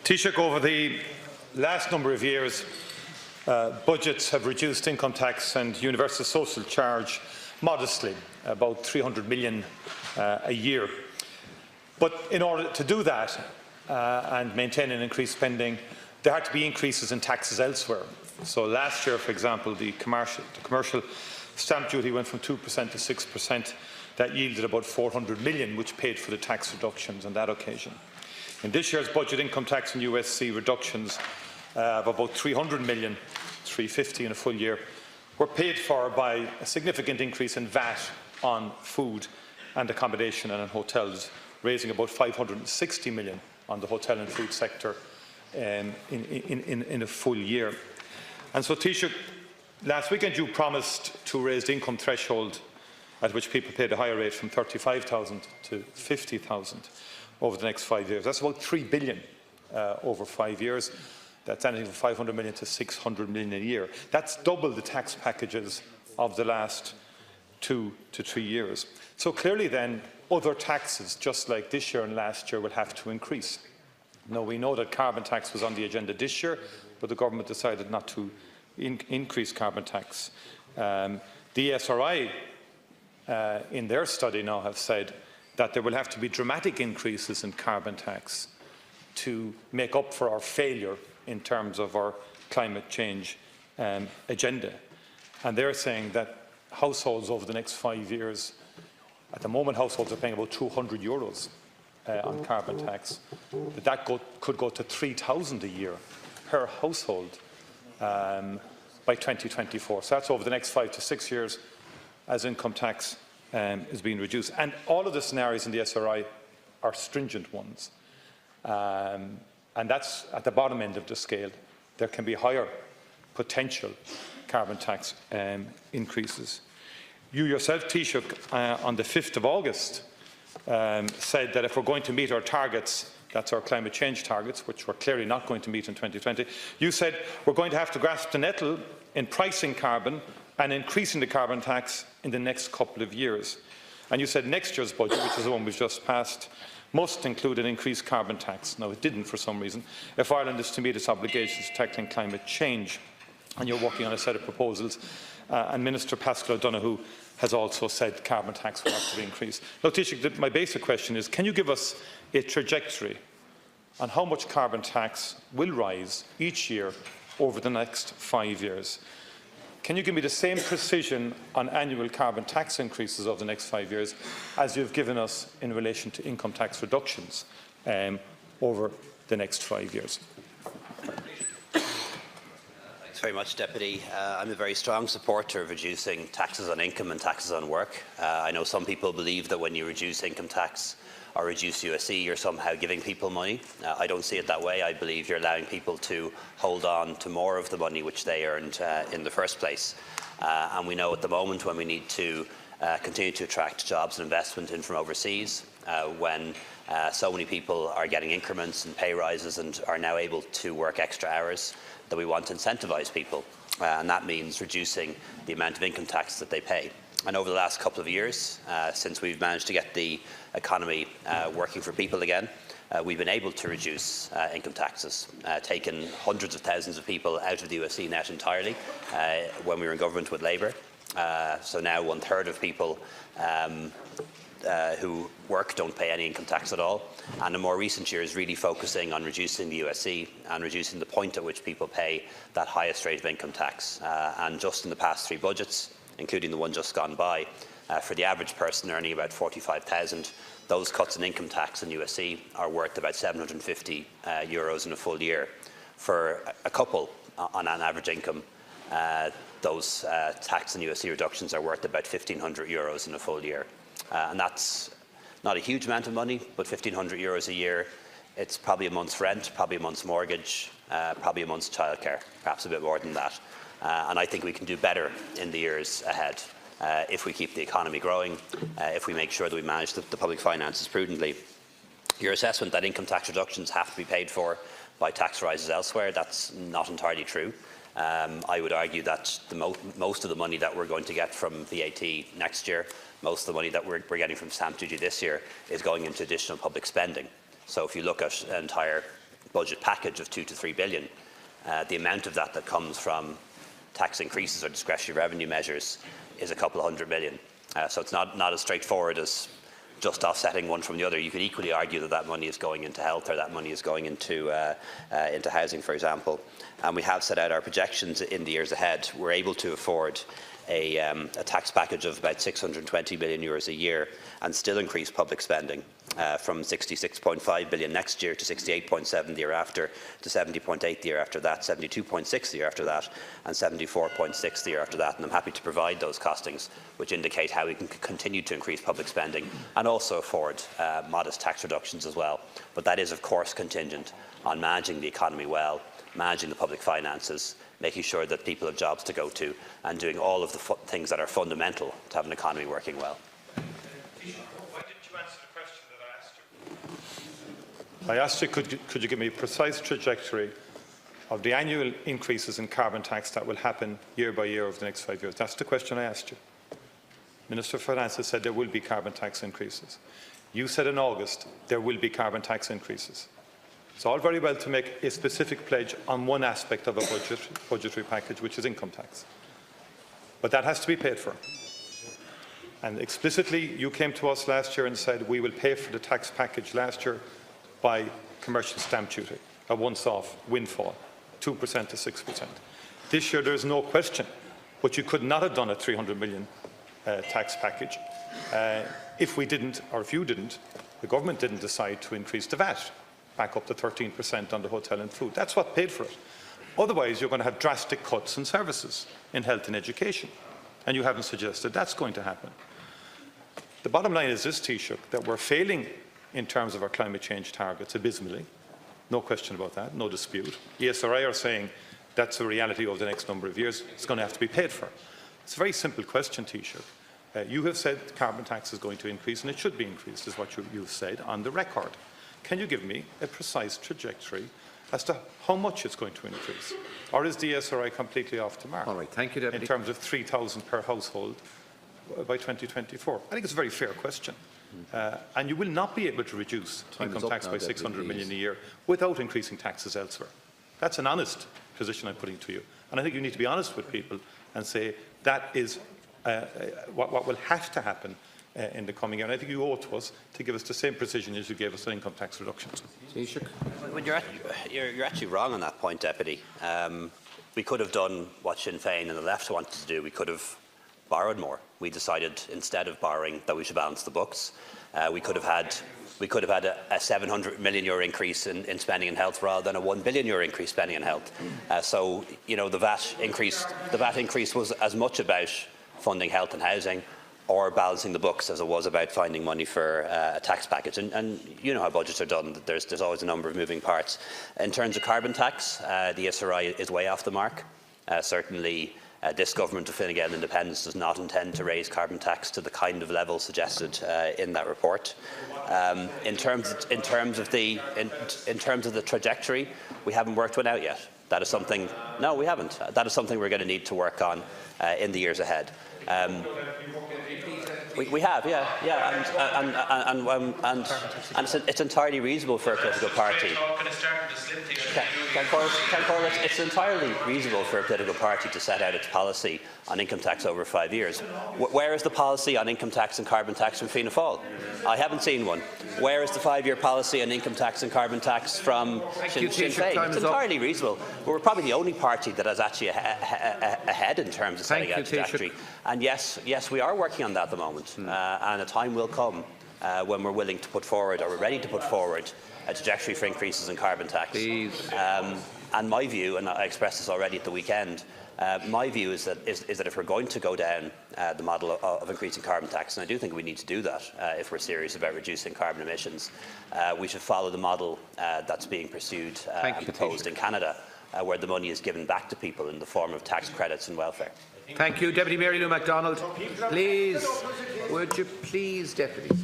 Taoiseach, over the last number of years, budgets have reduced income tax and universal social charge modestly, about 300 million a year. But in order to do that and maintain an increased spending, there had to be increases in taxes elsewhere. So last year, for example, the commercial stamp duty went from 2% to 6%. That yielded about 400 million, which paid for the tax reductions on that occasion. In this year's budget, income tax and USC reductions of about 300 million, 350 in a full year, were paid for by a significant increase in VAT on food and accommodation and on hotels, raising about 560 million on the hotel and food sector in a full year. And so, Taoiseach, last weekend you promised to raise the income threshold at which people paid a higher rate from 35,000 to 50,000 over the next 5 years. That's about 3 billion over 5 years. That's anything from 500 million to 600 million a year. That's double the tax packages of the last 2 to 3 years. So clearly then, other taxes, just like this year and last year, will have to increase. Now, we know that carbon tax was on the agenda this year, but the government decided not to increase carbon tax. The SRI, in their study now, have said that there will have to be dramatic increases in carbon tax to make up for our failure in terms of our climate change agenda. And they're saying that households over the next 5 years, at the moment households are paying about €200 on carbon tax, but that could go to 3,000 a year per household by 2024. So that's over the next 5 to 6 years as income tax is being reduced. And all of the scenarios in the SRI are stringent ones. And that's at the bottom end of the scale. There can be higher potential carbon tax increases. You yourself, Taoiseach, on the 5th of August, said that if we're going to meet our targets, that's our climate change targets, which we're clearly not going to meet in 2020, you said we're going to have to grasp the nettle in pricing carbon and increasing the carbon tax in the next couple of years. And you said next year's budget, which is the one we've just passed, must include an increased carbon tax. Now, it didn't for some reason, if Ireland is to meet its obligations to tackling climate change. And you're working on a set of proposals. And Minister Paschal O'Donoghue has also said carbon tax will have to be increased. Now, Taoiseach, my basic question is, can you give us a trajectory on how much carbon tax will rise each year over the next 5 years? Can you give me the same precision on annual carbon tax increases over the next 5 years as you've given us in relation to income tax reductions over the next 5 years? Thanks very much, Deputy. I'm a very strong supporter of reducing taxes on income and taxes on work. I know some people believe that when you reduce income tax or reduce USC, you're somehow giving people money. I don't see it that way. I believe you're allowing people to hold on to more of the money which they earned in the first place. And we know at the moment when we need to continue to attract jobs and investment in from overseas, when so many people are getting increments and pay rises and are now able to work extra hours, that we want to incentivise people. And that means reducing the amount of income tax that they pay. And over the last couple of years, since we've managed to get the economy working for people again, we've been able to reduce income taxes, taken hundreds of thousands of people out of the USC net entirely when we were in government with Labour. So now 1/3 of people who work don't pay any income tax at all. And in more recent years, really focusing on reducing the USC and reducing the point at which people pay that highest rate of income tax. And just in the past 3 budgets, including the one just gone by, for the average person earning about 45,000, those cuts in income tax and USC are worth about €750 in a full year. For a couple on an average income, those tax and USC reductions are worth about €1,500 in a full year. And that's not a huge amount of money, but €1,500 a year, it's probably a month's rent, probably a month's mortgage, probably a month's childcare, perhaps a bit more than that. And I think we can do better in the years ahead if we keep the economy growing, if we make sure that we manage the public finances prudently. Your assessment that income tax reductions have to be paid for by tax rises elsewhere, that's not entirely true. I would argue that most of the money that we're going to get from VAT next year, most of the money that we're getting from stamp duty this year, is going into additional public spending. So if you look at entire budget package of 2 to 3 billion, the amount of that comes from tax increases or discretionary revenue measures is a couple of $100 million. So it's not as straightforward as just offsetting one from the other. You could equally argue that that money is going into health, or that money is going into housing, for example. And we have set out our projections in the years ahead. We're able to afford a tax package of about €620 billion a year and still increase public spending from 66.5 billion next year to 68.7 the year after, to 70.8 the year after that, 72.6 the year after that, and 74.6 the year after that. And I'm happy to provide those costings, which indicate how we can continue to increase public spending and also afford modest tax reductions as well. But that is, of course, contingent on managing the economy well, managing the public finances, making sure that people have jobs to go to, and doing all of the things that are fundamental to have an economy working well. Why didn't you answer the question that I asked you? I asked you, could you give me a precise trajectory of the annual increases in carbon tax that will happen year by year over the next 5 years? That's the question I asked you. Minister for Finance has said there will be carbon tax increases. You said in August there will be carbon tax increases. It's all very well to make a specific pledge on one aspect of a budgetary package, which is income tax. But that has to be paid for. And explicitly, you came to us last year and said we will pay for the tax package last year by commercial stamp duty, a once-off windfall, 2% to 6%. This year there is no question, but you could not have done a 300 million tax package if we didn't, or if you didn't, the government didn't decide to increase the VAT back up to 13% on the hotel and food. That's what paid for it. Otherwise, you're going to have drastic cuts in services, in health and education, and you haven't suggested that's going to happen. The bottom line is this, Taoiseach, that we're failing in terms of our climate change targets abysmally. No question about that, no dispute. ESRI are saying that's a reality over the next number of years. It's going to have to be paid for. It's a very simple question, Taoiseach. You have said carbon tax is going to increase, and it should be increased, is what you've said on the record. Can you give me a precise trajectory as to how much it's going to increase? Or is the ESRI completely off the mark? All right, thank you, Deputy. In terms of 3,000 per household by 2024? I think it's a very fair question. And you will not be able to reduce income tax by 600 million a year without increasing taxes elsewhere. That's an honest position I'm putting to you. And I think you need to be honest with people and say that is what will have to happen in the coming year. And I think you owe to us to give us the same precision as you gave us on income tax reductions. Well, you're actually wrong on that point, Deputy. We could have done what Sinn Féin and the left wanted to do. We could have borrowed more. We decided, instead of borrowing, that we should balance the books. We could have had a €700 million increase in spending in health rather than a €1 billion increase spending in health. So, you know, the VAT increase was as much about funding health and housing or balancing the books as it was about finding money for a tax package. And you know how budgets are done. There's always a number of moving parts. In terms of carbon tax, the ESRI is way off the mark. Certainly, this government of Fine Gael independence does not intend to raise carbon tax to the kind of level suggested in that report. In terms of the trajectory, we haven't worked one out yet. That is something. No, we haven't. That is something we're going to need to work on in the years ahead. We have, and it's entirely reasonable for a political party. It's entirely reasonable for a political party to set out its policy on income tax over 5 years. Where is the policy on income tax and carbon tax from Fianna Fáil? I haven't seen one. Where is the 5-year policy on income tax and carbon tax from Sinn Féin? It's entirely reasonable. We're probably the only party that is actually ahead in terms of setting out a trajectory. And yes, we are working on that at the moment. And a time will come when we're willing to put forward, or we're ready to put forward, a trajectory for increases in carbon tax. And my view, and I expressed this already at the weekend, my view is that if we're going to go down the model of increasing carbon tax, and I do think we need to do that if we're serious about reducing carbon emissions, we should follow the model that's being pursued and proposed in Canada, where the money is given back to people in the form of tax credits and welfare. Thank you. Deputy Mary Lou MacDonald. Please, would you please, Deputy?